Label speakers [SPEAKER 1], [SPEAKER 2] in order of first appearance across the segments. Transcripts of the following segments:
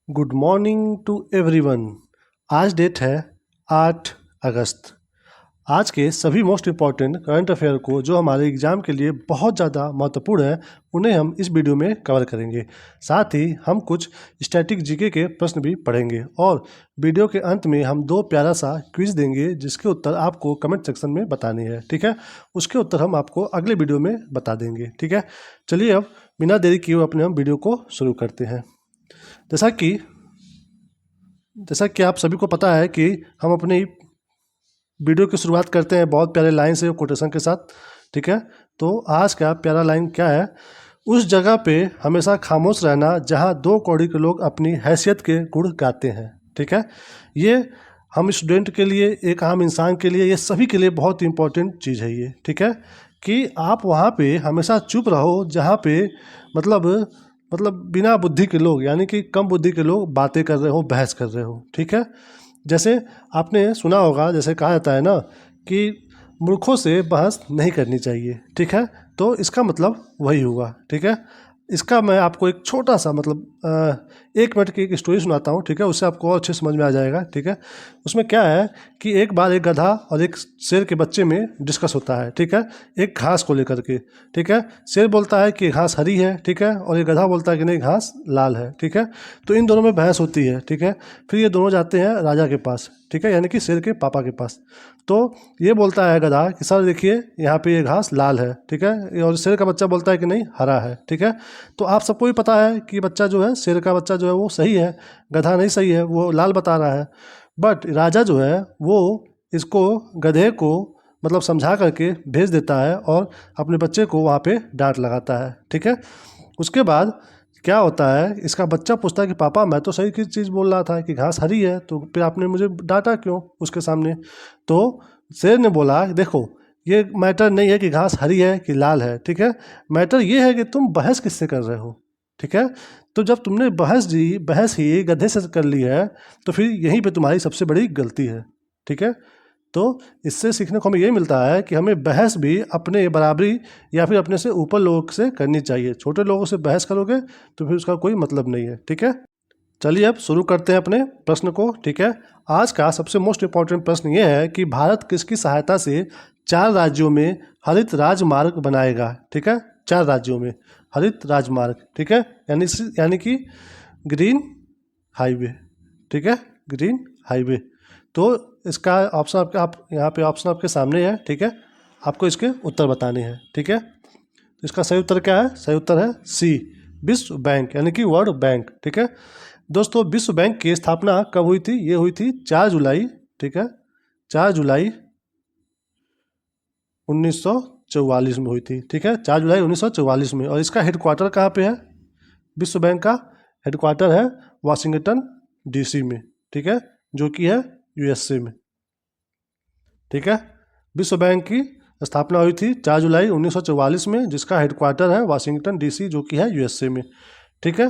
[SPEAKER 1] Good morning to everyone. आज date है 8 अगस्त। आज के सभी मोस्ट इम्पॉर्टेंट करंट अफेयर को जो हमारे एग्ज़ाम के लिए बहुत ज़्यादा महत्वपूर्ण है उन्हें हम इस वीडियो में कवर करेंगे। साथ ही हम कुछ स्टैटिक जीके के प्रश्न भी पढ़ेंगे और वीडियो के अंत में हम दो प्यारा सा क्विज देंगे जिसके उत्तर आपको कमेंट सेक्शन में बताने हैं। ठीक है, उसके उत्तर हम आपको अगले वीडियो में बता देंगे। ठीक है, चलिए अब बिना देरी किए हुए अपने हम वीडियो को शुरू करते हैं। जैसा कि आप सभी को पता है कि हम अपनी वीडियो की शुरुआत करते हैं बहुत प्यारे लाइन से कोटेशन के साथ। ठीक है, तो आज का प्यारा लाइन क्या है? उस जगह पे हमेशा खामोश रहना जहाँ दो कौड़ी के लोग अपनी हैसियत के गुण गाते हैं। ठीक है, ये हम स्टूडेंट के लिए, एक आम इंसान के लिए, ये सभी के लिए बहुत इंपॉर्टेंट चीज़ है ये। ठीक है, कि आप वहाँ पे हमेशा चुप रहो जहाँ पे मतलब बिना बुद्धि के लोग, यानी कि कम बुद्धि के लोग बातें कर रहे हो, बहस कर रहे हो। ठीक है, जैसे आपने सुना होगा, जैसे कहा जाता है ना कि मूर्खों से बहस नहीं करनी चाहिए। ठीक है, तो इसका मतलब वही हुआ। ठीक है, इसका मैं आपको एक छोटा सा एक मिनट की एक स्टोरी सुनाता हूँ। ठीक है, उससे आपको और अच्छे समझ में आ जाएगा। ठीक है, उसमें क्या है कि एक बार एक गधा और एक शेर के बच्चे में डिस्कस होता है। ठीक है, एक घास को लेकर के। ठीक है, शेर बोलता है कि घास हरी है। ठीक है, और ये गधा बोलता है कि नहीं घास लाल है। ठीक है, तो इन दोनों में बहस होती है। ठीक है, फिर ये दोनों जाते हैं राजा के पास। ठीक है, यानी कि शेर के पापा के पास। तो ये बोलता है गधा कि सर देखिए यहाँ पे ये घास लाल है। ठीक है, और शेर का बच्चा बोलता है कि नहीं हरा है। ठीक है, तो आप सबको भी पता है कि बच्चा जो है, शेर का बच्चा जो है वो सही है, गधा नहीं सही है, वो लाल बता रहा है। बट राजा जो है वो इसको, गधे को समझा करके भेज देता है और अपने बच्चे को वहाँ पे डांट लगाता है। ठीक है, उसके बाद क्या होता है, इसका बच्चा पूछता है कि पापा मैं तो सही की चीज़ बोल रहा था कि घास हरी है, तो फिर आपने मुझे डांटा क्यों उसके सामने? तो शेर ने बोला देखो ये मैटर नहीं है कि घास हरी है कि लाल है। ठीक है, मैटर ये है कि तुम बहस किससे कर रहे हो। ठीक है, तो जब तुमने बहस ही गधे से कर ली है तो फिर यहीं पे तुम्हारी सबसे बड़ी गलती है। ठीक है, तो इससे सीखने को हमें ये मिलता है कि हमें बहस भी अपने बराबरी या फिर अपने से ऊपर लोगों से करनी चाहिए। छोटे लोगों से बहस करोगे तो फिर उसका कोई मतलब नहीं है। ठीक है, चलिए अब शुरू करते हैं अपने प्रश्न को। ठीक है, आज का सबसे मोस्ट इम्पॉर्टेंट प्रश्न ये है कि भारत किसकी सहायता से 4 राज्यों में हरित राजमार्ग बनाएगा। ठीक है, 4 राज्यों में हरित राजमार्ग। ठीक है, यानी कि ग्रीन हाईवे। ठीक है, ग्रीन हाईवे। तो इसका ऑप्शन आप यहाँ पे ऑप्शन आपके सामने है। ठीक है, आपको इसके उत्तर बताने हैं। ठीक है, तो इसका सही उत्तर क्या है? सही उत्तर है सी, विश्व बैंक, यानी कि वर्ल्ड बैंक। ठीक है दोस्तों, विश्व बैंक की स्थापना कब हुई थी? ये हुई थी 4 जुलाई। ठीक है, 4 जुलाई 1944 में हुई थी। ठीक है, 4 जुलाई 1944 में। और इसका हेडक्वार्टर कहाँ पे है? विश्व बैंक का हेडक्वार्टर है वाशिंगटन डीसी में। ठीक है, जो कि है यूएसए में। ठीक है, विश्व बैंक की स्थापना हुई थी 4 जुलाई 1944 में, जिसका हेडक्वार्टर है वाशिंगटन डीसी, जो कि है यूएसए में। ठीक है,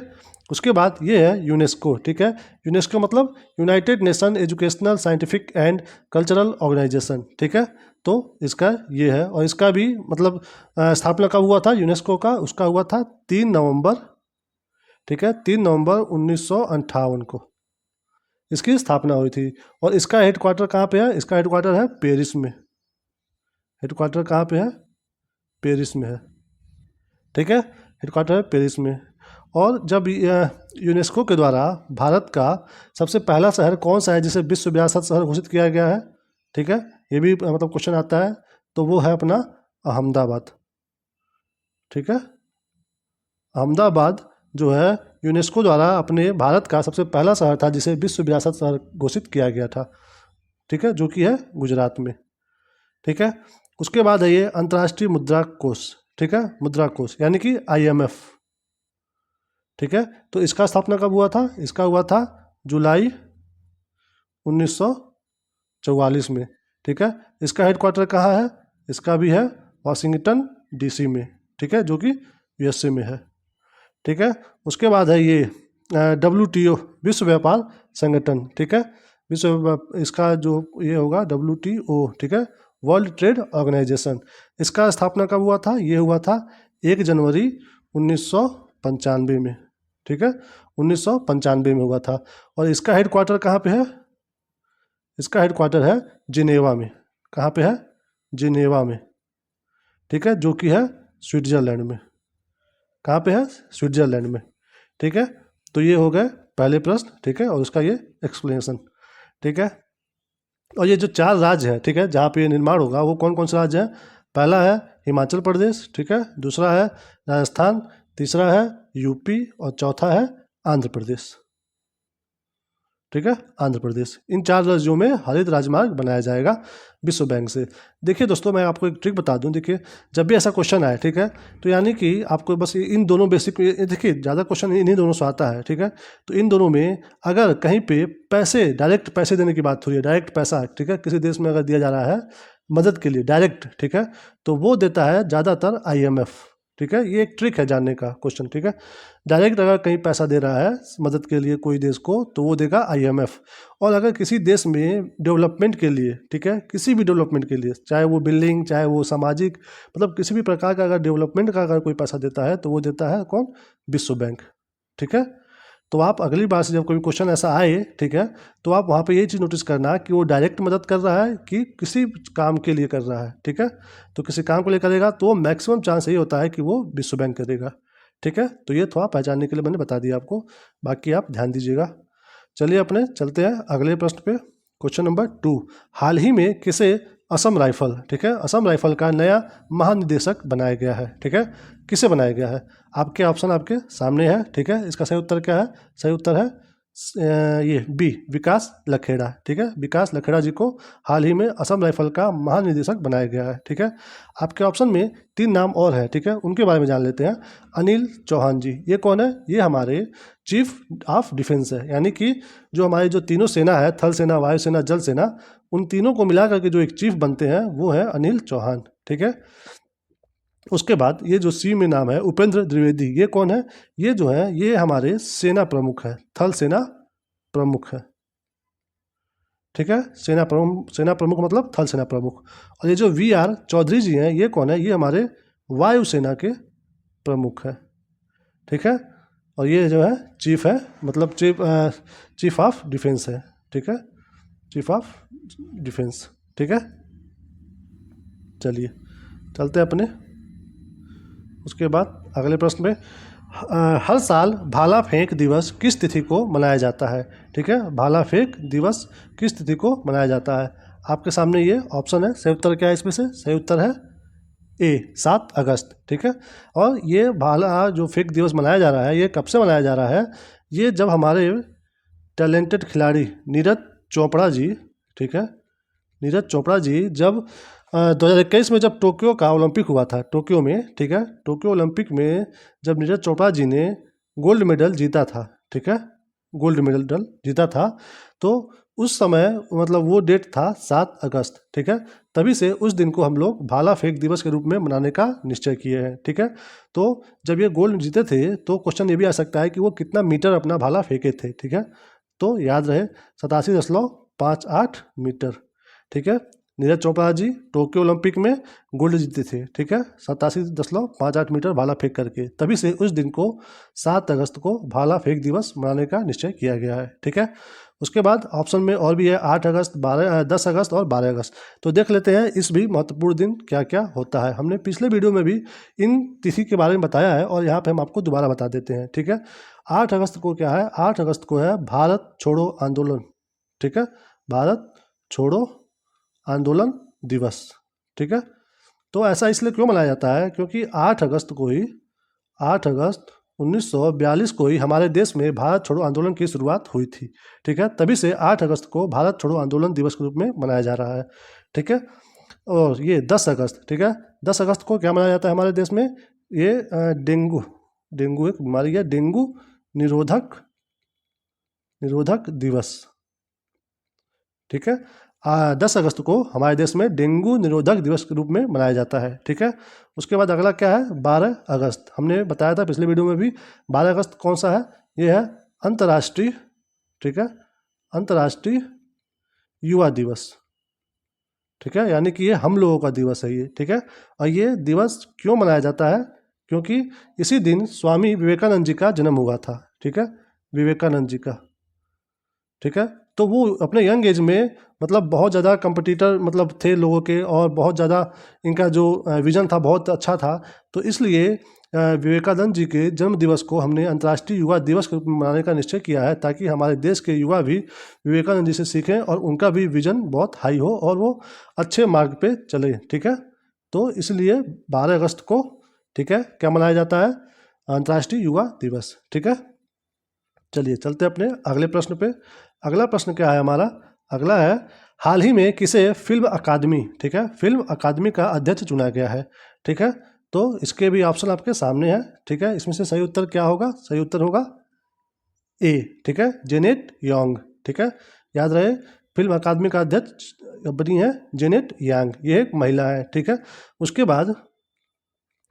[SPEAKER 1] उसके बाद ये है यूनेस्को। ठीक है, यूनेस्को मतलब united nation educational scientific and cultural organisation. ठीक है, तो इसका ये है, और इसका भी स्थापना कब हुआ था यूनेस्को का? उसका हुआ था 3 नवंबर। ठीक है, 3 नवंबर 1958 को इसकी स्थापना हुई थी। और इसका हेडक्वार्टर कहाँ पे है? इसका हेडक्वार्टर है पेरिस में। हेडक्वार्टर कहाँ पे है? पेरिस में है। ठीक है, हेडक्वार्टर है पेरिस में। और जब यूनेस्को के द्वारा भारत का सबसे पहला शहर कौन सा है जिसे विश्व विरासत शहर घोषित किया गया है? ठीक है, ये भी क्वेश्चन आता है, तो वो है अपना अहमदाबाद। ठीक है, अहमदाबाद जो है यूनेस्को द्वारा अपने भारत का सबसे पहला शहर था जिसे विश्व विरासत शहर घोषित किया गया था। ठीक है, जो कि है गुजरात में। ठीक है, उसके बाद है ये अंतर्राष्ट्रीय मुद्रा कोष। ठीक है, मुद्रा कोष यानी कि IMF। ठीक है, तो इसका स्थापना कब हुआ था? इसका हुआ था जुलाई 1944 में। ठीक है, इसका हेडक्वार्टर कहाँ है? इसका भी है वाशिंगटन डीसी में। ठीक है, जो कि यूएसए में है। ठीक है, उसके बाद है ये WTO, विश्व व्यापार संगठन। ठीक है, इसका जो ये होगा WTO। ठीक है, वर्ल्ड ट्रेड ऑर्गेनाइजेशन। इसका स्थापना कब हुआ था? ये हुआ था 1 जनवरी 1995 में। ठीक है, 1995 में हुआ था। और इसका हेडक्वार्टर कहाँ पे है? इसका हेडक्वार्टर है जिनेवा में। कहाँ पे है? जिनेवा में, ठीक है, जो कि है स्विट्जरलैंड में। कहाँ पे है? स्विट्जरलैंड में, ठीक है। तो ये हो गए पहले प्रश्न, ठीक है, और उसका ये एक्सप्लेनेशन, ठीक है। और ये जो 4 राज्य है, ठीक है, जहाँ पे ये निर्माण होगा वो कौन कौन से राज्य हैं? पहला है हिमाचल प्रदेश, ठीक है, दूसरा है राजस्थान, तीसरा है यूपी और चौथा है आंध्र प्रदेश, ठीक है, आंध्र प्रदेश। इन 4 राज्यों में हरित राजमार्ग बनाया जाएगा विश्व बैंक से। देखिए दोस्तों, मैं आपको एक ट्रिक बता दूं। देखिए, जब भी ऐसा क्वेश्चन आए, ठीक है, तो यानी कि आपको बस इन दोनों बेसिक, देखिए ज़्यादा क्वेश्चन इन्हीं दोनों से आता है, ठीक है। तो इन दोनों में अगर कहीं पे पैसे, डायरेक्ट पैसे देने की बात हो रही है, डायरेक्ट पैसा, ठीक है, किसी देश में अगर दिया जा रहा है मदद के लिए डायरेक्ट, ठीक है, तो वो देता है ज़्यादातर IMF, ठीक है। ये एक ट्रिक है जानने का क्वेश्चन, ठीक है। डायरेक्ट अगर कहीं पैसा दे रहा है मदद के लिए कोई देश को, तो वो देगा IMF। और अगर किसी देश में डेवलपमेंट के लिए, ठीक है, किसी भी डेवलपमेंट के लिए, चाहे वो बिल्डिंग, चाहे वो सामाजिक, मतलब किसी भी प्रकार का अगर डेवलपमेंट का अगर कोई पैसा देता है तो वो देता है कौन? विश्व बैंक, ठीक है। तो आप अगली बार से जब कोई क्वेश्चन ऐसा आए, ठीक है, तो आप वहाँ पे यही चीज़ नोटिस करना कि वो डायरेक्ट मदद कर रहा है कि किसी काम के लिए कर रहा है, ठीक है। तो किसी काम के लिए करेगा तो मैक्सिमम चांस यही होता है कि वो विश्व बैंक करेगा, ठीक है। तो ये थोड़ा पहचानने के लिए मैंने बता दिया आपको, बाकी आप ध्यान दीजिएगा। चलिए अपने चलते हैं अगले प्रश्न पे। क्वेश्चन नंबर 2, हाल ही में किसे असम राइफल, ठीक है, असम राइफल का नया महानिदेशक बनाया गया है, ठीक है, किसे बनाया गया है? आपके ऑप्शन आपके सामने है, ठीक है। इसका सही उत्तर क्या है? सही उत्तर है ये बी, विकास लखेड़ा, ठीक है। विकास लखेड़ा जी को हाल ही में असम राइफल का महानिदेशक बनाया गया है, ठीक है। आपके ऑप्शन में 3 नाम और है, ठीक है, उनके बारे में जान लेते हैं। अनिल चौहान जी, ये कौन है? ये हमारे चीफ ऑफ डिफेंस है, यानी कि जो हमारी जो तीनों सेना है, थल सेना, वायु सेना, जल सेना, उन तीनों को मिला करके जो एक चीफ बनते हैं वो है अनिल चौहान, ठीक है। उसके बाद ये जो सी में नाम है उपेंद्र द्विवेदी, ये कौन है? ये जो है ये हमारे सेना प्रमुख है, थल सेना प्रमुख है, ठीक है। सेना प्रमुख मतलब थल सेना प्रमुख। और ये जो VR चौधरी जी हैं, ये कौन है? ये हमारे वायु सेना के प्रमुख है, ठीक है। और ये जो है चीफ है, मतलब चीफ ऑफ डिफेंस है, ठीक है, चीफ ऑफ डिफेंस, ठीक है। चलिए चलते हैं अपने उसके बाद अगले प्रश्न में। हर साल भाला फेंक दिवस किस तिथि को मनाया जाता है? ठीक है, भाला फेंक दिवस किस तिथि को मनाया जाता है? आपके सामने ये ऑप्शन है। सही उत्तर क्या है इसमें से? सही उत्तर है ए, 7 अगस्त, ठीक है। और ये भाला जो फेंक दिवस मनाया जा रहा है, ये कब से मनाया जा रहा है? ये जब हमारे टैलेंटेड खिलाड़ी नीरज चोपड़ा जी, ठीक है, नीरज चोपड़ा जी जब 2021 में जब टोक्यो का ओलंपिक हुआ था, टोक्यो में, ठीक है, टोक्यो ओलंपिक में जब नीरज चोपड़ा जी ने गोल्ड मेडल जीता था, ठीक है, गोल्ड मेडल जीता था, तो उस समय मतलब वो डेट था 7 अगस्त, ठीक है। तभी से उस दिन को हम लोग भाला फेंक दिवस के रूप में मनाने का निश्चय किए हैं, ठीक है। तो जब ये गोल्ड जीते थे तो क्वेश्चन ये भी आ सकता है कि वो कितना मीटर अपना भाला फेंके थे, ठीक है। तो याद रहे 87.58 मीटर, ठीक है। नीरज चोपड़ा जी टोक्यो ओलंपिक में गोल्ड जीते थे, ठीक है, 87.58 मीटर भाला फेंक करके। तभी से उस दिन को 7 अगस्त को भाला फेंक दिवस मनाने का निश्चय किया गया है, ठीक है। उसके बाद ऑप्शन में और भी है 8 अगस्त, 10 अगस्त और 12 अगस्त। तो देख लेते हैं इस भी महत्वपूर्ण दिन क्या क्या होता है। हमने पिछले वीडियो में भी इन तिथि के बारे में बताया है और यहाँ पे हम आपको दोबारा बता देते हैं, ठीक है। 8 अगस्त को क्या है? 8 अगस्त को है भारत छोड़ो आंदोलन, ठीक है, भारत छोड़ो आंदोलन दिवस, ठीक है। तो ऐसा इसलिए क्यों मनाया जाता है? क्योंकि 8 अगस्त को ही 8 अगस्त 1942 को ही हमारे देश में भारत छोड़ो आंदोलन की शुरुआत हुई थी, ठीक है। तभी से 8 अगस्त को भारत छोड़ो आंदोलन दिवस के रूप में मनाया जा रहा है, ठीक है। और ये 10 अगस्त, ठीक है, 10 अगस्त को क्या मनाया जाता है हमारे देश में? ये डेंगू एक बीमारी है, डेंगू निरोधक दिवस, ठीक है। 10 अगस्त को हमारे देश में डेंगू निरोधक दिवस के रूप में मनाया जाता है, ठीक है। उसके बाद अगला क्या है? 12 अगस्त। हमने बताया था पिछले वीडियो में भी, 12 अगस्त कौन सा है? ये है अंतर्राष्ट्रीय, ठीक है, अंतर्राष्ट्रीय युवा दिवस, ठीक है, यानी कि ये हम लोगों का दिवस है ये, ठीक है। और ये दिवस क्यों मनाया जाता है? क्योंकि इसी दिन स्वामी विवेकानंद जी का जन्म हुआ था, ठीक है, विवेकानंद जी का। ठीक है, तो वो अपने यंग एज में मतलब बहुत ज़्यादा कंपटीटर मतलब थे लोगों के, और बहुत ज़्यादा इनका जो विजन था बहुत अच्छा था। तो इसलिए विवेकानंद जी के जन्म दिवस को हमने अंतर्राष्ट्रीय युवा दिवस के रूप में मनाने का निश्चय किया है, ताकि हमारे देश के युवा भी विवेकानंद जी से सीखें और उनका भी विजन बहुत हाई हो और वो अच्छे मार्ग पे चले। ठीक है, तो इसलिए 12 अगस्त को, ठीक है, क्या मनाया जाता है? अंतर्राष्ट्रीय युवा दिवस। ठीक है, चलिए चलते हैं अपने अगले प्रश्न पे। अगला प्रश्न क्या है हमारा? अगला है, हाल ही में किसे फिल्म अकादमी, ठीक है, फिल्म अकादमी का अध्यक्ष चुना गया है? ठीक है, तो इसके भी ऑप्शन आपके सामने है। ठीक है, इसमें से सही उत्तर क्या होगा? सही उत्तर होगा ए। ठीक है, जेनेट यंग। ठीक है, याद रहे, फिल्म अकादमी का अध्यक्ष बनी है जेनेट यंग, ये एक महिला है। ठीक है, उसके बाद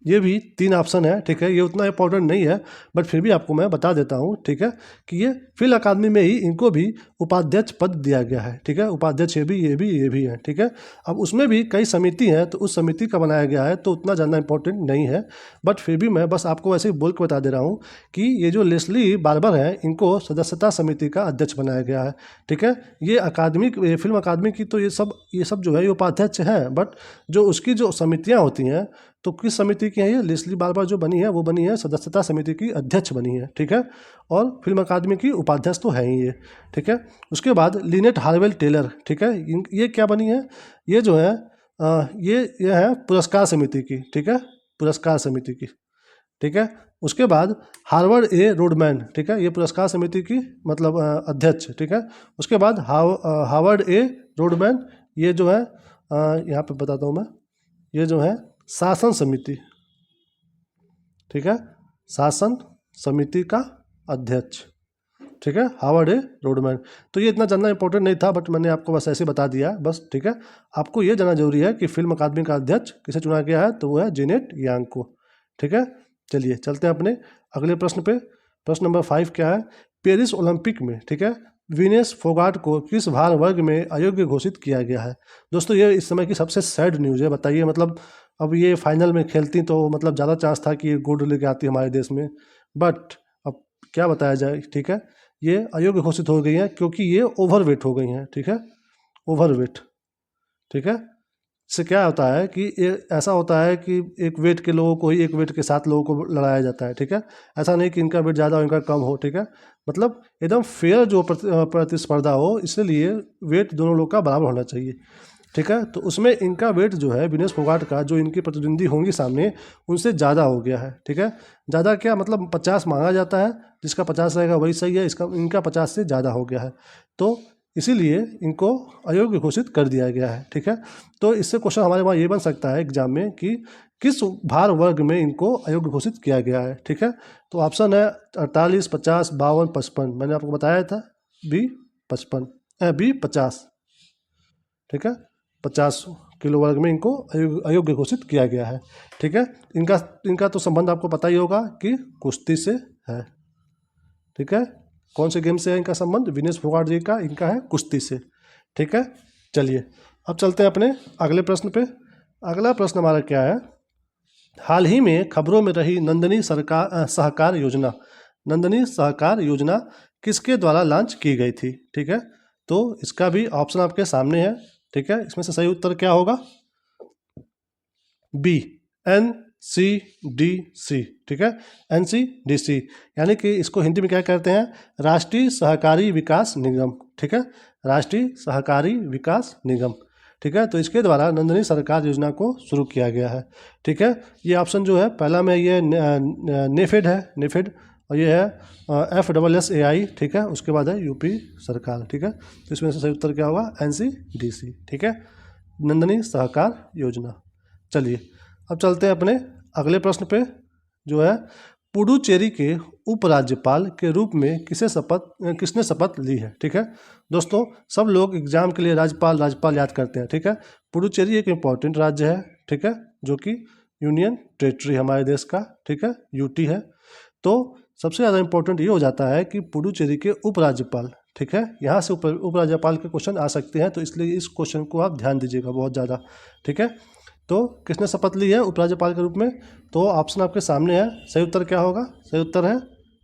[SPEAKER 1] ये भी 3 ऑप्शन है। ठीक है, ये उतना इंपॉर्टेंट नहीं है, बट फिर भी आपको मैं बता देता हूँ। ठीक है, कि ये फिल्म अकादमी में ही इनको भी उपाध्यक्ष पद दिया गया है। ठीक है, उपाध्यक्ष ये भी है। ठीक है, अब उसमें भी कई समिति हैं, तो उस समिति का बनाया गया है, तो उतना ज़्यादा इंपॉर्टेंट नहीं है, बट फिर भी मैं बस आपको ऐसे ही बोल के बता दे रहा हूँ कि ये जो लेस्ली बार्बर है, इनको सदस्यता समिति का अध्यक्ष बनाया गया है। ठीक है, ये अकादमी, फिल्म अकादमी की तो ये सब जो है ये उपाध्यक्ष हैं, बट जो उसकी जो समितियाँ होती हैं, तो किस समिति की है ये? लेस्ली बार्बर जो बनी है वो बनी है सदस्यता समिति की अध्यक्ष बनी है। ठीक है, और फिल्म अकादमी की उपाध्यक्ष तो है ही ये। ठीक है, उसके बाद लिनेट हार्वेल टेलर, ठीक है, ये क्या बनी है? ये जो है ये है पुरस्कार समिति की। ठीक है, पुरस्कार समिति की। ठीक है, उसके बाद हार्वर्ड ए रोडमैन, ठीक है, ये पुरस्कार समिति की मतलब अध्यक्ष। ठीक है, उसके बाद हार्वर्ड ए रोडमैन, ये जो है यहाँ पे बताता हूँ मैं, ये जो है शासन समिति। ठीक है, शासन समिति का अध्यक्ष। ठीक है, हार्वर्ड ए रोडमैन। तो ये इतना जानना इंपॉर्टेंट नहीं था, बट मैंने आपको बस ऐसे बता दिया बस। ठीक है, आपको ये जानना जरूरी है कि फिल्म अकादमी का अध्यक्ष किसे चुना गया है, तो वो है जेनेट यांग को। ठीक है, चलिए चलते हैं अपने अगले प्रश्न पे। प्रश्न नंबर 5 क्या है? पेरिस ओलंपिक में, ठीक है, विनेश फोगाट को किस भार वर्ग में अयोग्य घोषित किया गया है? दोस्तों ये इस समय की सबसे सैड न्यूज़ है। बताइए, मतलब अब ये फाइनल में खेलती तो मतलब ज़्यादा चांस था कि ये गोल्ड लेके आती हमारे देश में, बट अब क्या बताया जाए। ठीक है, ये अयोग्य घोषित हो गई हैं क्योंकि ये ओवरवेट हो गई हैं। ठीक है, ओवरवेट। ठीक है, इससे क्या होता है कि ऐसा होता है कि एक वेट के लोगों को ही एक वेट के 7 लोगों को लड़ाया जाता है। ठीक है, ऐसा नहीं कि इनका वेट ज़्यादा हो इनका कम हो। ठीक है, मतलब एकदम फेयर जो प्रतिस्पर्धा हो, इसलिए वेट दोनों लोग का बराबर होना चाहिए। ठीक है, तो उसमें इनका वेट जो है विनेश फोगाट का, जो इनकी प्रतिद्वंदी होंगी सामने, उनसे ज़्यादा हो गया है। ठीक है, ज़्यादा क्या मतलब 50 मांगा जाता है, जिसका 50 रहेगा वही सही है, इनका 50 से ज़्यादा हो गया है, तो इसीलिए इनको अयोग्य घोषित कर दिया गया है। ठीक है, तो इससे क्वेश्चन हमारे वहाँ ये बन सकता है एग्जाम में कि किस भार वर्ग में इनको अयोग्य घोषित किया गया है। ठीक है, तो ऑप्शन है 48, 50, 52, 55। मैंने आपको बताया था बी 50। ठीक है, 50 किलो वर्ग में इनको अयोग्य घोषित किया गया है। ठीक है, इनका तो संबंध आपको पता ही होगा कि कुश्ती से है। ठीक है, कौन से गेम से है इनका संबंध? विनेश फोगाट जी का इनका है कुश्ती से। ठीक है, चलिए अब चलते हैं अपने अगले प्रश्न पे। अगला प्रश्न हमारा क्या है? हाल ही में खबरों में रही नंदनी सहकार योजना, नंदनी सहकार योजना किसके द्वारा लॉन्च की गई थी? ठीक है, तो इसका भी ऑप्शन आपके सामने है। ठीक है, इसमें से सही उत्तर क्या होगा? B, NCDC। ठीक है, NCDC, यानी कि इसको हिंदी में क्या कहते हैं? राष्ट्रीय सहकारी विकास निगम। ठीक है, राष्ट्रीय सहकारी विकास निगम। ठीक है, तो इसके द्वारा नंदनी सरकार योजना को शुरू किया गया है। ठीक है, ये ऑप्शन जो है पहला में ये नेफेड है, नेफेड, और ये है FSSAI। ठीक है, उसके बाद है यूपी सरकार। ठीक है, तो इसमें से सही उत्तर क्या होगा? NCDC। ठीक है, नंदनी सहकार योजना। चलिए अब चलते हैं अपने अगले प्रश्न पे, जो है पुडुचेरी के उपराज्यपाल के रूप में किसने शपथ ली है? ठीक है, दोस्तों सब लोग एग्जाम के लिए राज्यपाल राज्यपाल याद करते हैं। ठीक है, पुडुचेरी एक इम्पॉर्टेंट राज्य है। ठीक है, जो कि यूनियन टेरिटरी हमारे देश का, ठीक है, यूटी है। तो सबसे ज़्यादा इम्पोर्टेंट ये हो जाता है कि पुडुचेरी के उपराज्यपाल, ठीक है, यहाँ से उपराज्यपाल के क्वेश्चन आ सकते हैं, तो इसलिए इस क्वेश्चन को आप ध्यान दीजिएगा बहुत ज़्यादा। ठीक है, तो किसने शपथ ली है उपराज्यपाल के रूप में? तो ऑप्शन आपके सामने है, सही उत्तर क्या होगा? सही उत्तर है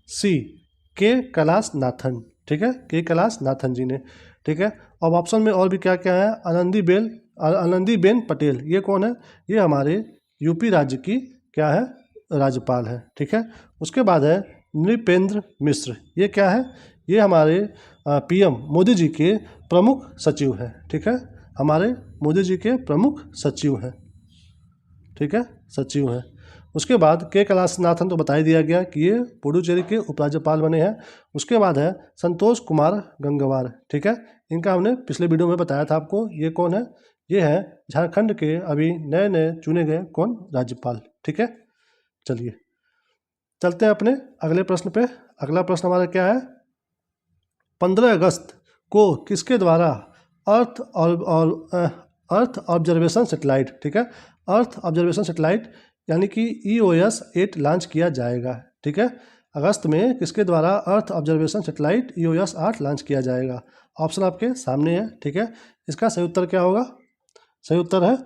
[SPEAKER 1] सी, के कैलाश नाथन, ठीक है, के कैलाश नाथन जी ने, ठीक है। अब ऑप्शन में और भी क्या क्या है, आनंदीबेन पटेल, ये कौन है, ये हमारे यूपी राज्य की क्या है, राज्यपाल है, ठीक है। उसके बाद है नृपेंद्र मिश्र, ये क्या है, ये हमारे पीएम मोदी जी के प्रमुख सचिव हैं, ठीक है, हमारे मोदी जी के प्रमुख सचिव हैं, ठीक है, सचिव हैं। उसके बाद के कैलाशनाथन तो बता ही दिया गया कि ये पुडुचेरी के उपराज्यपाल बने हैं। उसके बाद है संतोष कुमार गंगवार, ठीक है, इनका हमने पिछले वीडियो में बताया था आपको, ये कौन है, ये है झारखंड के अभी नए नए चुने गए कौन, राज्यपाल, ठीक है। चलिए चलते हैं अपने अगले प्रश्न पे। अगला प्रश्न हमारा क्या है, 15 अगस्त को किसके द्वारा अर्थ अर्थ ऑब्जर्वेशन सेटेलाइट, ठीक है, अर्थ ऑब्जर्वेशन सेटेलाइट यानी कि EOS 8 लॉन्च किया जाएगा, ठीक है। अगस्त में किसके द्वारा earth observation satellite EOS 8 launch किया जाएगा। ऑप्शन आपके सामने है, ठीक है। इसका सही उत्तर क्या होगा, सही उत्तर है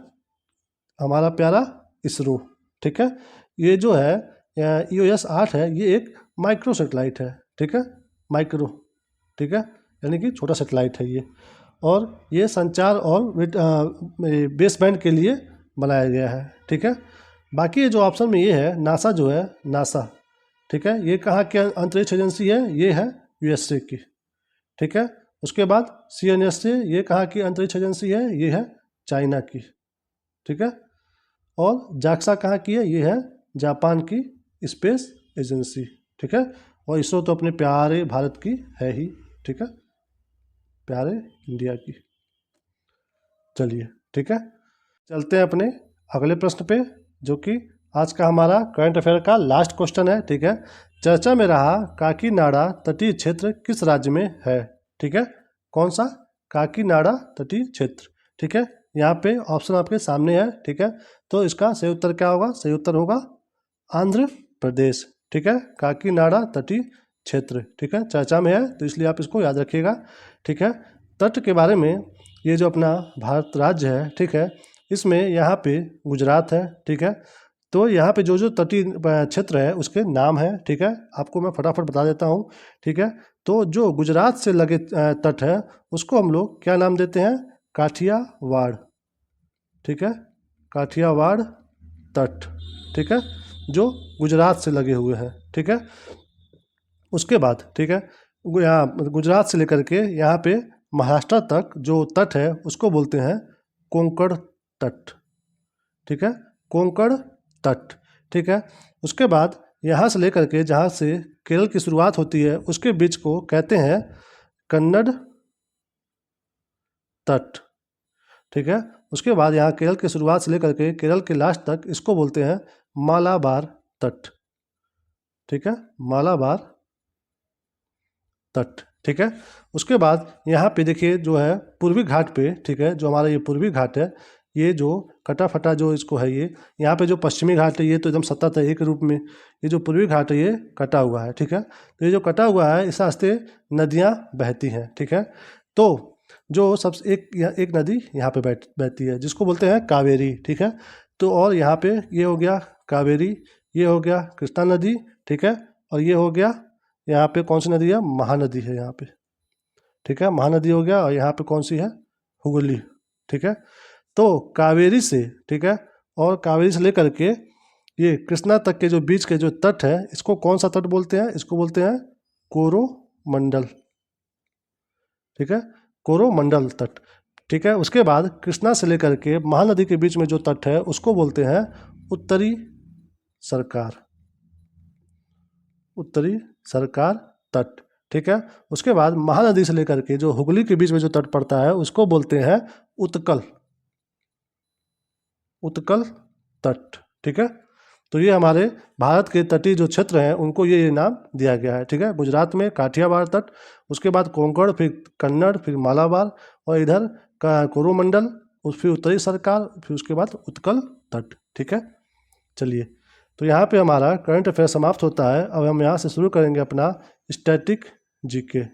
[SPEAKER 1] हमारा प्यारा इसरो, ठीक है। ये जो है EOS 8 है, ये एक माइक्रो सेटेलाइट है, ठीक है, माइक्रो, ठीक है, यानी कि छोटा सेटेलाइट है ये, और ये संचार और बेस बैंड के लिए बनाया गया है, ठीक है। बाकी ये जो ऑप्शन में ये है नासा, जो है नासा, ठीक है, ये कहाँ की अंतरिक्ष एजेंसी है, ये है USA की, ठीक है। उसके बाद CNSA, ये कहाँ की अंतरिक्ष एजेंसी है, ये है चाइना की, ठीक है। और जाक्सा कहाँ की है, ये है जापान की स्पेस एजेंसी, ठीक है। और इसरो तो अपने प्यारे भारत की है ही, ठीक है, प्यारे इंडिया की। चलिए ठीक है, चलते हैं अपने अगले प्रश्न पे, जो कि आज का हमारा करंट अफेयर का लास्ट क्वेश्चन है, ठीक है। चर्चा में रहा काकीनाडा तटीय क्षेत्र किस राज्य में है, ठीक है, कौन सा, काकीनाडा तटीय क्षेत्र, ठीक है। यहाँ पे ऑप्शन आपके सामने है, ठीक है। तो इसका सही उत्तर क्या होगा, सही उत्तर होगा आंध्र प्रदेश, ठीक है, काकीनाडा तटीय क्षेत्र, ठीक है, चर्चा में है तो इसलिए आप इसको याद रखिएगा, ठीक है। तट के बारे में, ये जो अपना भारत राज्य है, ठीक है, इसमें यहाँ पे गुजरात है, ठीक है। तो यहाँ पे जो जो तटीय क्षेत्र है उसके नाम है, ठीक है, आपको मैं फटाफट बता देता हूँ, ठीक है। तो जो गुजरात से लगे तट है उसको हम लोग क्या नाम देते हैं, काठियावाड़, ठीक है, काठियावाड़ तट, ठीक है, जो गुजरात से लगे हुए हैं, ठीक है। उसके बाद, ठीक है, यहाँ गुजरात से लेकर के यहाँ पे महाराष्ट्र तक जो तट है उसको बोलते हैं कोंकण तट, ठीक है, कोंकण तट, ठीक है। उसके बाद यहाँ से लेकर के जहाँ से केरल की शुरुआत होती है उसके बीच को कहते हैं कन्नड़ तट, ठीक है। उसके बाद यहाँ केरल की शुरुआत से लेकर के केरल के लास्ट तक इसको बोलते हैं मालाबार तट, ठीक है, मालाबार तट, ठीक है। उसके बाद यहाँ पे देखिए जो है पूर्वी घाट पे, ठीक है, जो हमारा ये पूर्वी घाट है, ये जो कटा फटा जो इसको है, ये यहाँ पे जो पश्चिमी घाट है ये तो एकदम सतत है एक रूप में, ये जो पूर्वी घाट है ये कटा हुआ है, ठीक है। तो ये जो कटा हुआ है इस रास्ते नदियाँ बहती हैं, ठीक है। तो जो सबसे एक नदी यहाँ पे बहती है जिसको बोलते हैं कावेरी, ठीक है। तो और यहाँ पे ये हो गया कावेरी, ये हो गया कृष्णा नदी, ठीक है, और ये हो गया यहाँ पे कौन सी नदी है, महानदी है यहाँ पे, ठीक है, महानदी हो गया, और यहाँ पे कौन सी है, हुगली, ठीक है। तो कावेरी से, ठीक है, और कावेरी से लेकर के ये कृष्णा तक के जो बीच के जो तट है इसको कौन सा तट बोलते हैं, इसको बोलते हैं कोरोमंडल, ठीक है, कोरोमंडल तट, ठीक है। उसके बाद कृष्णा से लेकर के महानदी के बीच में जो तट है उसको बोलते हैं उत्तरी सरकार, उत्तरी सरकार तट, ठीक है। उसके बाद महानदी से लेकर के जो हुगली के बीच में जो तट पड़ता है उसको बोलते हैं उत्कल, उत्कल तट, ठीक है। तो ये हमारे भारत के तटीय जो क्षेत्र हैं उनको ये नाम दिया गया है, ठीक है। गुजरात में काठियावाड़ तट, उसके बाद कोंकण, फिर कन्नड़, फिर मालाबार, और इधर का कोरोमंडल, फिर उत्तरी सरकार, फिर उसके बाद उत्कल तट, ठीक है। चलिए, तो यहाँ पे हमारा करंट अफेयर समाप्त होता है। अब हम यहाँ से शुरू करेंगे अपना स्टैटिक जीके,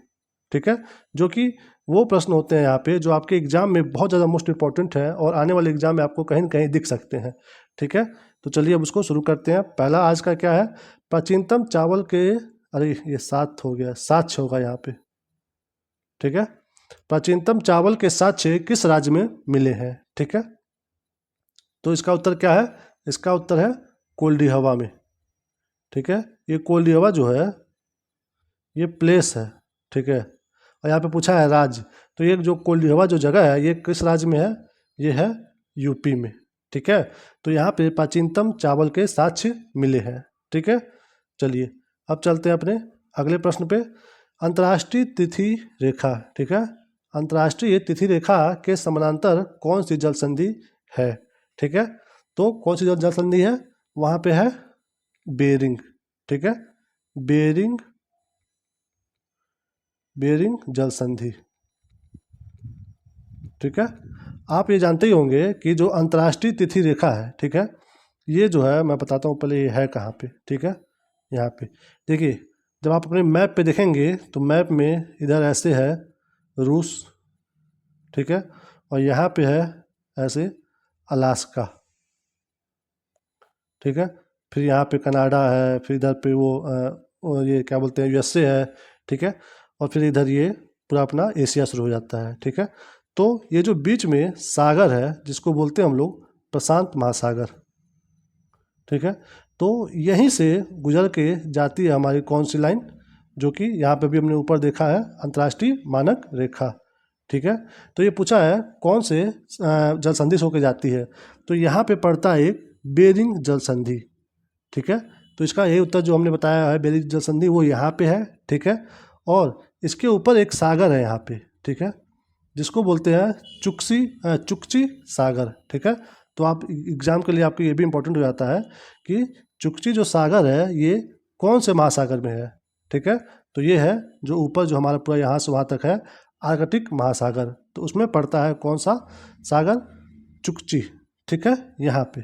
[SPEAKER 1] ठीक है, जो कि वो प्रश्न होते हैं यहाँ पे जो आपके एग्जाम में बहुत ज़्यादा मोस्ट इंपॉर्टेंट है और आने वाले एग्जाम में आपको कहीं न कहीं दिख सकते हैं, ठीक है। तो चलिए अब उसको शुरू करते हैं। पहला आज का क्या है, प्राचीनतम चावल के अरे ये 7 हो गया, 7 होगा यहाँ पे, ठीक है। प्राचीनतम चावल के साक्ष्य किस राज्य में मिले हैं, ठीक है। तो इसका उत्तर क्या है, इसका उत्तर है कोल्डी हवा में, ठीक है। ये कोल्डी हवा जो है ये प्लेस है, ठीक है। और यहाँ पे पूछा है राज्य, तो ये जो कोल्डी हवा जो जगह है ये किस राज्य में है, ये है यूपी में, ठीक है। तो यहाँ पे प्राचीनतम चावल के साक्ष्य मिले हैं, ठीक है। चलिए अब चलते हैं अपने अगले प्रश्न पे। अंतर्राष्ट्रीय तिथि रेखा, ठीक है। अंतर्राष्ट्रीय तिथि रेखा के समानांतर कौन सी जल संधि है, ठीक है। तो कौन सी जल संधि है, वहाँ पे है बेरिंग, ठीक है। बेरिंग, बेरिंग जल संधि, ठीक है। आप ये जानते ही होंगे कि जो अंतर्राष्ट्रीय तिथि रेखा है, ठीक है, ये जो है मैं बताता हूँ पहले ये है कहाँ पे, ठीक है। यहाँ पे देखिए, जब आप अपने मैप पे देखेंगे तो मैप में इधर ऐसे है रूस, ठीक है, और यहाँ पे है ऐसे अलास्का, ठीक है। फिर यहाँ पे कनाडा है, फिर इधर पे वो ये क्या बोलते हैं यूएसए है, ठीक है। और फिर इधर ये पूरा अपना एशिया शुरू हो जाता है, ठीक है। तो ये जो बीच में सागर है जिसको बोलते हैं हम लोग प्रशांत महासागर, ठीक है। तो यहीं से गुजर के जाती है हमारी कौन सी लाइन, जो कि यहाँ पे भी हमने ऊपर देखा है अंतर्राष्ट्रीय मानक रेखा, ठीक है। तो ये पूछा है कौन से जल संधि से होकर जाती है, तो यहाँ पे पड़ता है एक बेरिंग जल संधि, ठीक है। तो इसका यही उत्तर जो हमने बताया है बेरिंग जल संधि वो यहाँ पे है, ठीक है। और इसके ऊपर एक सागर है यहाँ पे, ठीक है, जिसको बोलते हैं चुकची सागर, ठीक है। तो आप एग्जाम के लिए आपको ये भी इम्पोर्टेंट हो जाता है कि चुकची जो सागर है ये कौन से महासागर में है, ठीक है। तो ये है जो ऊपर जो हमारा पूरा यहाँ से वहाँ तक है आर्कटिक महासागर, तो उसमें पड़ता है कौन सा सागर, चुकची, ठीक है, यहाँ पे।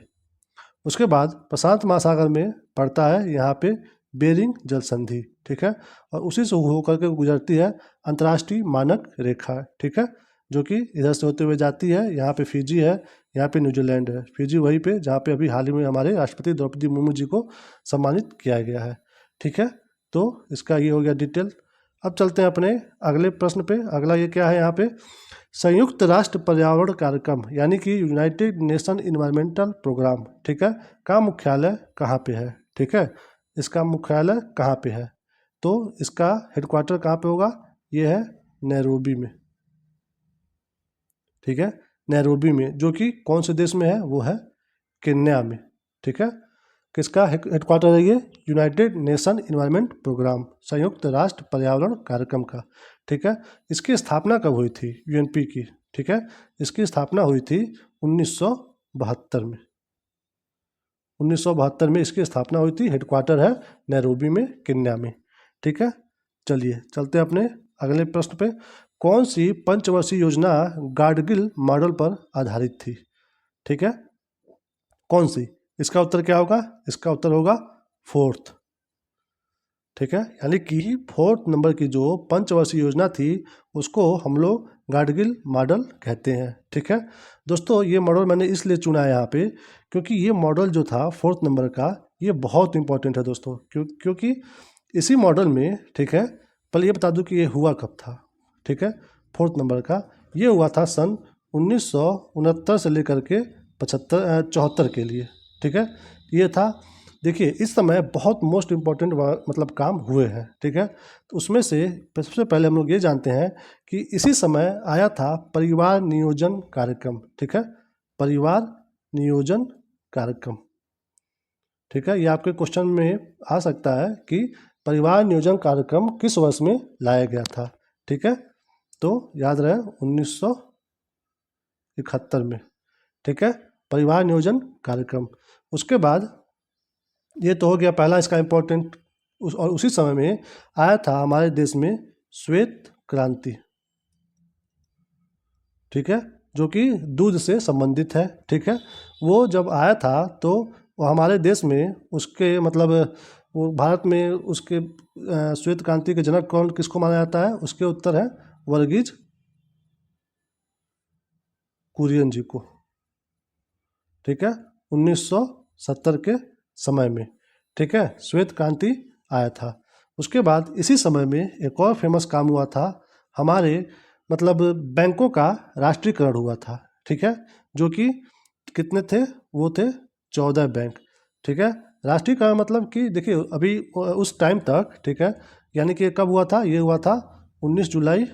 [SPEAKER 1] उसके बाद प्रशांत महासागर में पड़ता है यहाँ पे बेरिंग जल संधि, ठीक है। और उसी से होकर के गुजरती है अंतर्राष्ट्रीय मानक रेखा, ठीक है, जो कि इधर से होते हुए जाती है, यहाँ पे फिजी है, यहाँ पे न्यूजीलैंड है। फिजी वहीं पे जहाँ पे अभी हाल ही में हमारे राष्ट्रपति द्रौपदी मुर्मू जी को सम्मानित किया गया है, ठीक है। तो इसका ये हो गया डिटेल। अब चलते हैं अपने अगले प्रश्न पे। अगला ये क्या है यहाँ पे, संयुक्त राष्ट्र पर्यावरण कार्यक्रम यानी कि यूनाइटेड नेशन इन्वायरमेंटल प्रोग्राम, ठीक है, का मुख्यालय कहाँ पे है, ठीक है। इसका मुख्यालय कहाँ पे है, तो इसका हेडक्वार्टर कहाँ पे होगा, ये है नैरोबी में, ठीक है, नैरोबी में, जो कि कौन से देश में है, वो है केन्या में, ठीक है। किसका हेडक्वार्टर है ये, यूनाइटेड नेशन इन्वायरमेंट प्रोग्राम, संयुक्त राष्ट्र पर्यावरण कार्यक्रम का, ठीक है। इसकी स्थापना कब हुई थी, यूएनपी की, ठीक है, इसकी स्थापना हुई थी 1972 में, 1972 में इसकी स्थापना हुई थी। हेडक्वार्टर है नैरोबी में, केन्या में, ठीक है। चलिए चलते हैं अपने अगले प्रश्न पे। कौन सी पंचवर्षीय योजना गाडगिल मॉडल पर आधारित थी, ठीक है, कौन सी, इसका उत्तर क्या होगा, इसका उत्तर होगा फोर्थ, ठीक है। यानी कि फोर्थ नंबर की जो पंचवर्षीय योजना थी उसको हम लोग गाडगिल मॉडल कहते हैं, ठीक है। दोस्तों ये मॉडल मैंने इसलिए चुना है यहाँ पे क्योंकि ये मॉडल जो था फोर्थ नंबर का ये बहुत इंपॉर्टेंट है दोस्तों, क्योंकि इसी मॉडल में, ठीक है, पहले ये बता दूं कि ये हुआ कब था, ठीक है। फोर्थ नंबर का ये हुआ था सन 1969 से लेकर के 74 के लिए, ठीक है, ये था। देखिए इस समय बहुत मोस्ट इम्पॉर्टेंट मतलब काम हुए हैं, ठीक है। तो उसमें से सबसे पहले हम लोग ये जानते हैं कि इसी समय आया था परिवार नियोजन कार्यक्रम, ठीक है, परिवार नियोजन कार्यक्रम, ठीक है। ये आपके क्वेश्चन में आ सकता है कि परिवार नियोजन कार्यक्रम किस वर्ष में लाया गया था, ठीक है। तो याद रहे 1971 में, ठीक है, परिवार नियोजन कार्यक्रम। उसके बाद ये तो हो गया पहला इसका इम्पोर्टेंट, और उसी समय में आया था हमारे देश में श्वेत क्रांति, ठीक है, जो कि दूध से संबंधित है, ठीक है। वो जब आया था तो वो हमारे देश में उसके मतलब वो भारत में उसके श्वेत क्रांति के जनक कौन किसको माना जाता है, उसके उत्तर है वर्गीज कुरियन जी को, ठीक है, 1970 के समय में, ठीक है, श्वेत क्रांति आया था। उसके बाद इसी समय में एक और फेमस काम हुआ था, हमारे मतलब बैंकों का राष्ट्रीयकरण हुआ था, ठीक है, जो कि कितने थे, वो थे 14 बैंक, ठीक है। राष्ट्रीयकरण मतलब कि देखिए अभी उस टाइम तक, ठीक है, यानी कि कब हुआ था, ये हुआ था 19 जुलाई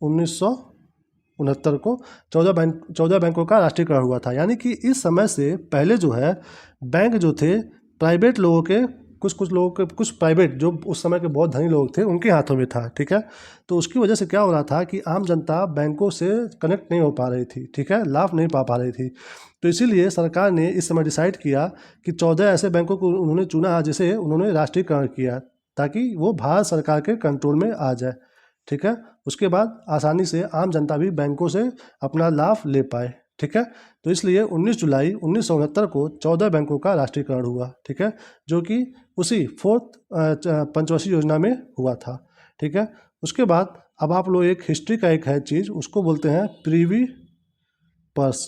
[SPEAKER 1] 1969 को 14 बैंकों का राष्ट्रीयकरण हुआ था। यानी कि इस समय से पहले जो है बैंक जो थे प्राइवेट लोगों के, कुछ लोगों के, कुछ प्राइवेट जो उस समय के बहुत धनी लोग थे उनके हाथों में था, ठीक है। तो उसकी वजह से क्या हो रहा था कि आम जनता बैंकों से कनेक्ट नहीं हो पा रही थी, ठीक है, लाभ नहीं पा रही थी। तो इसीलिए सरकार ने इस समय डिसाइड किया कि 14 ऐसे बैंकों को उन्होंने चुना जिसे उन्होंने राष्ट्रीयकरण किया, ताकि वो भारत सरकार के कंट्रोल में आ जाए, ठीक है। उसके बाद आसानी से आम जनता भी बैंकों से अपना लाभ ले पाए, ठीक है। तो इसलिए 19 जुलाई 1969 को 14 बैंकों का राष्ट्रीयकरण हुआ, ठीक है, जो कि उसी फोर्थ पंचवर्षीय योजना में हुआ था, ठीक है। उसके बाद अब आप लोग एक हिस्ट्री का एक है चीज़, उसको बोलते हैं प्रीवी पर्स,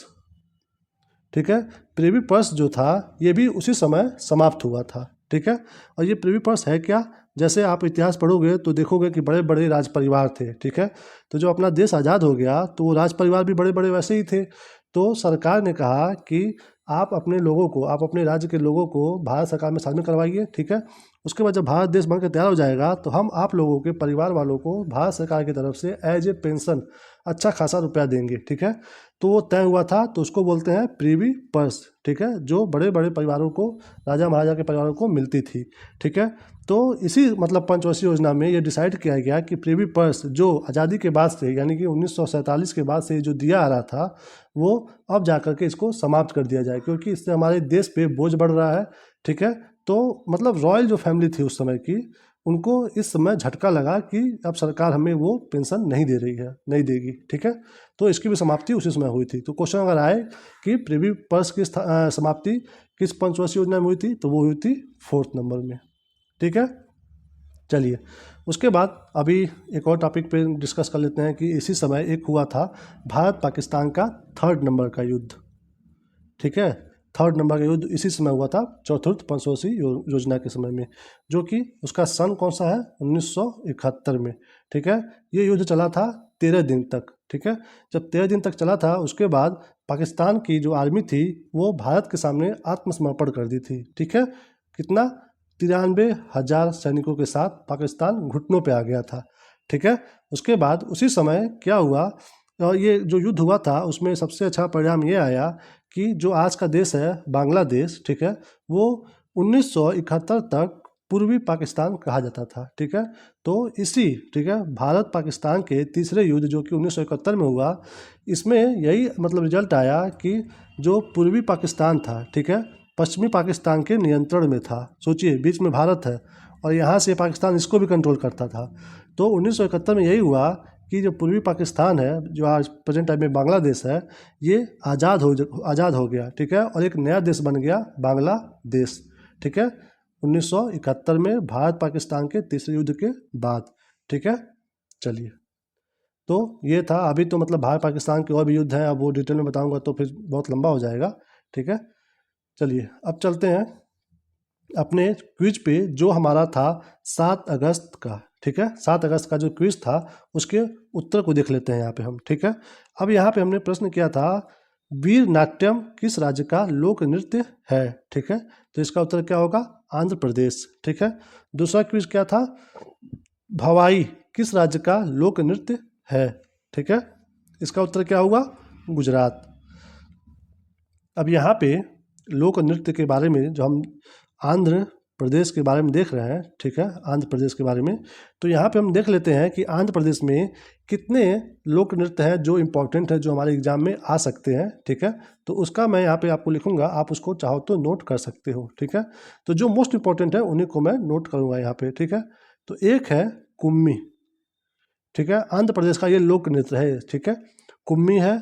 [SPEAKER 1] ठीक है। प्रीवी पर्स जो था ये भी उसी समय समाप्त हुआ था, ठीक है। और ये प्रीवी पर्स है क्या, जैसे आप इतिहास पढ़ोगे तो देखोगे कि बड़े बड़े राज परिवार थे, ठीक है। तो जब अपना देश आज़ाद हो गया तो वो राज परिवार भी बड़े बड़े वैसे ही थे। तो सरकार ने कहा कि आप अपने लोगों को, आप अपने राज्य के लोगों को भारत सरकार में शामिल करवाइए, ठीक है। उसके बाद जब भारत देश बनकर तैयार हो जाएगा तो हम आप लोगों के परिवार वालों को भारत सरकार की तरफ से एज ए पेंशन अच्छा खासा रुपया देंगे, ठीक है। तो वो तय हुआ था, तो उसको बोलते हैं प्रीवी पर्स, ठीक है, जो बड़े बड़े परिवारों को, राजा महाराजा के परिवारों को मिलती थी, ठीक है। तो इसी मतलब पंचवर्षीय योजना में ये डिसाइड किया गया कि प्रीवी पर्स जो आज़ादी के बाद से, यानी कि 1947 के बाद से जो दिया आ रहा था, वो अब जा कर के इसको समाप्त कर दिया जाए, क्योंकि इससे हमारे देश पे बोझ बढ़ रहा है, ठीक है। तो मतलब रॉयल जो फैमिली थी उस समय की, उनको इस समय झटका लगा कि अब सरकार हमें वो पेंशन नहीं दे रही है, नहीं देगी, ठीक है। तो इसकी भी समाप्ति उसी समय हुई थी। तो क्वेश्चन अगर आए कि प्रीवी पर्स की समाप्ति किस पंचवर्षीय योजना में हुई थी, तो वो हुई थी 4th नंबर में, ठीक है। चलिए उसके बाद अभी एक और टॉपिक पे डिस्कस कर लेते हैं कि इसी समय एक हुआ था भारत पाकिस्तान का 3rd नंबर का युद्ध, ठीक है। 3rd नंबर का युद्ध इसी समय हुआ था, चतुर्थ पंचवर्षीय योजना के समय में, जो कि उसका सन कौन सा है, 1971 में, ठीक है। ये युद्ध चला था 13 दिन तक, ठीक है। जब 13 दिन तक चला था उसके बाद पाकिस्तान की जो आर्मी थी वो भारत के सामने आत्मसमर्पण कर दी थी, ठीक है। कितना, 93,000 सैनिकों के साथ पाकिस्तान घुटनों पे आ गया था, ठीक है। उसके बाद उसी समय क्या हुआ, और ये जो युद्ध हुआ था उसमें सबसे अच्छा परिणाम ये आया कि जो आज का देश है बांग्लादेश, ठीक है, वो 1971 तक पूर्वी पाकिस्तान कहा जाता था, ठीक है। तो इसी, ठीक है, भारत पाकिस्तान के तीसरे युद्ध जो कि 1971 में हुआ, इसमें यही मतलब रिजल्ट आया कि जो पूर्वी पाकिस्तान था, ठीक है, पश्चिमी पाकिस्तान के नियंत्रण में था। सोचिए बीच में भारत है और यहाँ से पाकिस्तान इसको भी कंट्रोल करता था। तो 1971 में यही हुआ कि जो पूर्वी पाकिस्तान है, जो आज प्रेजेंट टाइम में बांग्लादेश है, ये आज़ाद हो गया, ठीक है, और एक नया देश बन गया बांग्लादेश, ठीक है, 1971 में भारत पाकिस्तान के तीसरे युद्ध के बाद, ठीक है। चलिए तो ये था, अभी तो मतलब भारत पाकिस्तान के और भी युद्ध हैं, अब वो डिटेल में बताऊंगा तो फिर बहुत लंबा हो जाएगा, ठीक है। चलिए अब चलते हैं अपने क्विज पे, जो हमारा था 7 अगस्त का, ठीक है। 7 अगस्त का जो क्विज था उसके उत्तर को देख लेते हैं यहाँ पे हम, ठीक है। अब यहाँ पे हमने प्रश्न किया था वीर नाट्यम किस राज्य का लोक नृत्य है, ठीक है। तो इसका उत्तर क्या होगा, आंध्र प्रदेश, ठीक है। दूसरा क्विज क्या था, भवाई किस राज्य का लोक नृत्य है, ठीक है। इसका उत्तर क्या होगा, गुजरात। अब यहाँ पे लोक नृत्य के बारे में जो हम आंध्र प्रदेश के बारे में देख रहे हैं, ठीक है, आंध्र प्रदेश के बारे में, तो यहाँ पे हम देख लेते हैं कि आंध्र प्रदेश में कितने लोक नृत्य हैं जो इम्पोर्टेंट है, जो हमारे एग्जाम में आ सकते हैं, ठीक है। तो उसका मैं यहाँ पे आपको लिखूंगा, आप उसको चाहो तो नोट कर सकते हो, ठीक है। तो जो मोस्ट इम्पोर्टेंट है उन्हीं को मैं नोट करूँगा यहाँ पे, ठीक है। तो एक है कुम्मी, ठीक है, आंध्र प्रदेश का ये लोक नृत्य है, ठीक है, कुम्मी है।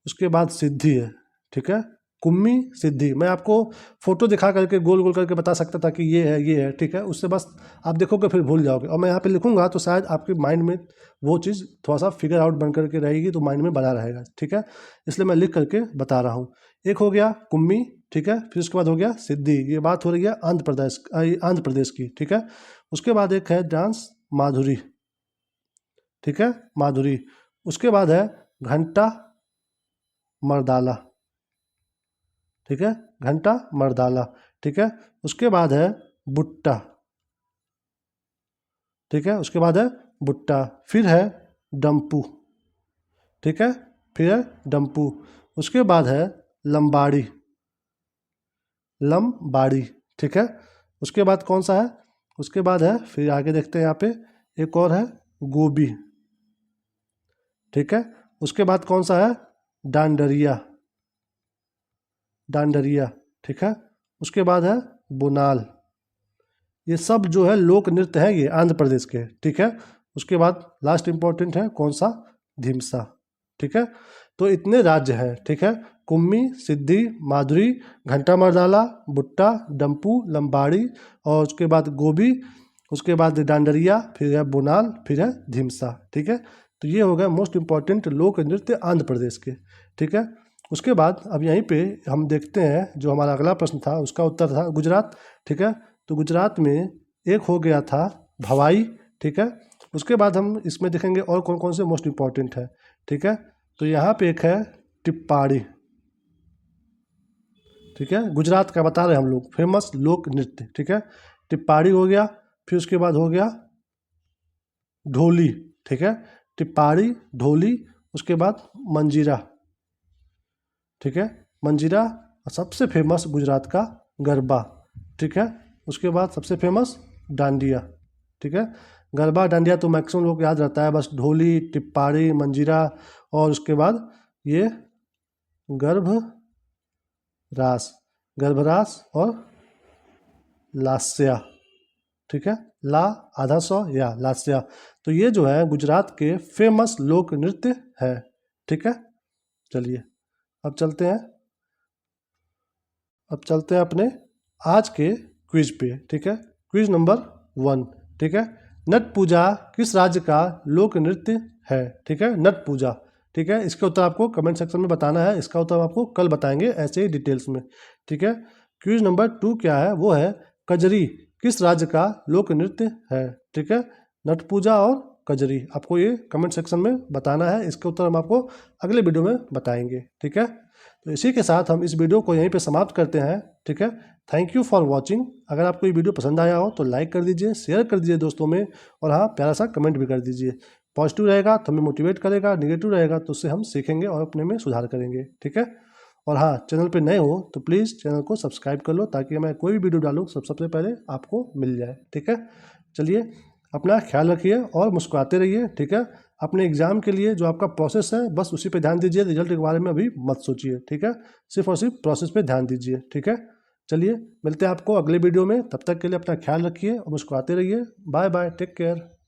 [SPEAKER 1] उसके बाद सिद्धि है, ठीक है, कुम्मी सिद्धि। मैं आपको फोटो दिखा करके गोल गोल करके बता सकता था कि ये है, ये है, ठीक है, उससे बस आप देखोगे फिर भूल जाओगे, और मैं यहाँ पे लिखूंगा तो शायद आपके माइंड में वो चीज़ थोड़ा सा फिगर आउट बन करके रहेगी, तो माइंड में बना रहेगा, ठीक है। इसलिए मैं लिख करके बता रहा हूँ। एक हो गया कुम्मी, ठीक है। फिर उसके बाद हो गया सिद्धि, ये बात हो रही है आंध्र प्रदेश की, ठीक है। उसके बाद एक है डांस माधुरी, ठीक है, माधुरी। उसके बाद है घंटा मर्दाला, ठीक है, घंटा मर्दाला, ठीक है। उसके बाद है बुट्टा, ठीक है। उसके बाद है बुट्टा, फिर है डम्पू, ठीक है, फिर है डम्पू। उसके बाद है लंबाड़ी, लमबाड़ी, ठीक है। उसके बाद कौन सा है, उसके बाद है, फिर आगे देखते हैं यहाँ पे एक और है गोबी, ठीक है। उसके बाद कौन सा है डांडरिया, डांडरिया, ठीक है। उसके बाद है बुनाल। ये सब जो है लोक नृत्य है, ये आंध्र प्रदेश के, ठीक है। उसके बाद लास्ट इंपॉर्टेंट है कौन सा, ढीमसा, ठीक है। तो इतने राज्य हैं, ठीक है, कुम्मी, सिद्धि, माधुरी, घंटा मर्दाला, बुट्टा, डम्पू, लंबाड़ी, और उसके बाद गोबी, उसके बाद डांडरिया, फिर है बुनाल, फिर है ढीमसा, ठीक है। तो ये हो गया मोस्ट इम्पॉर्टेंट लोक नृत्य आंध्र प्रदेश के, ठीक है। उसके बाद अब यहीं पे हम देखते हैं जो हमारा अगला प्रश्न था, उसका उत्तर था गुजरात, ठीक है। तो गुजरात में एक हो गया था भवाई, ठीक है। उसके बाद हम इसमें देखेंगे और कौन कौन से मोस्ट इम्पॉर्टेंट है, ठीक है। तो यहाँ पे एक है टिप्पाड़ी, ठीक है, गुजरात का बता रहे हैं हम लोग, फेमस लोक नृत्य, ठीक है। टिप्पाड़ी हो गया, फिर उसके बाद हो गया ढोली, ठीक है, टिप्पाड़ी, ढोली। उसके बाद मंजीरा, ठीक है, मंजीरा। और सबसे फेमस गुजरात का गरबा, ठीक है। उसके बाद सबसे फेमस डांडिया, ठीक है। गरबा डांडिया तो मैक्सिमम लोग याद रहता है, बस ढोली, टिप्पाड़ी, मंजीरा, और उसके बाद ये गर्भ रास, गर्भरास और लास्या, ठीक है, ला आधा सौ या लास्या। तो ये जो है गुजरात के फेमस लोक नृत्य है, ठीक है। चलिए अब चलते हैं, अब चलते हैं अपने आज के क्विज पे, ठीक है। क्विज नंबर 1, ठीक है। नट पूजा किस राज्य का लोक नृत्य है, ठीक है, नट पूजा, ठीक है। इसके उत्तर आपको कमेंट सेक्शन में बताना है, इसका उत्तर हम आपको कल बताएंगे ऐसे ही डिटेल्स में, ठीक है। क्विज नंबर 2 क्या है, वो है कजरी किस राज्य का लोक नृत्य है, ठीक है। नट पूजा और कजरी आपको ये कमेंट सेक्शन में बताना है, इसके उत्तर हम आपको अगले वीडियो में बताएंगे, ठीक है। तो इसी के साथ हम इस वीडियो को यहीं पे समाप्त करते हैं, ठीक है। Thank you for watching. अगर आपको ये वीडियो पसंद आया हो तो लाइक कर दीजिए, शेयर कर दीजिए दोस्तों में, और हाँ प्यारा सा कमेंट भी कर दीजिए। पॉजिटिव रहेगा तो हमें मोटिवेट करेगा, निगेटिव रहेगा तो उससे हम सीखेंगे और अपने में सुधार करेंगे, ठीक है। और हाँ, चैनल पे नए हो तो प्लीज़ चैनल को सब्सक्राइब कर लो, ताकि मैं कोई भी वीडियो डालूँ सबसे पहले आपको मिल जाए, ठीक है। चलिए अपना ख्याल रखिए और मुस्कुराते रहिए, ठीक है। अपने एग्ज़ाम के लिए जो आपका प्रोसेस है बस उसी पे ध्यान दीजिए, रिजल्ट के बारे में अभी मत सोचिए, ठीक है। सिर्फ और सिर्फ प्रोसेस पे ध्यान दीजिए, ठीक है। चलिए मिलते हैं आपको अगले वीडियो में, तब तक के लिए अपना ख्याल रखिए और मुस्कुराते रहिए। Bye bye, take care.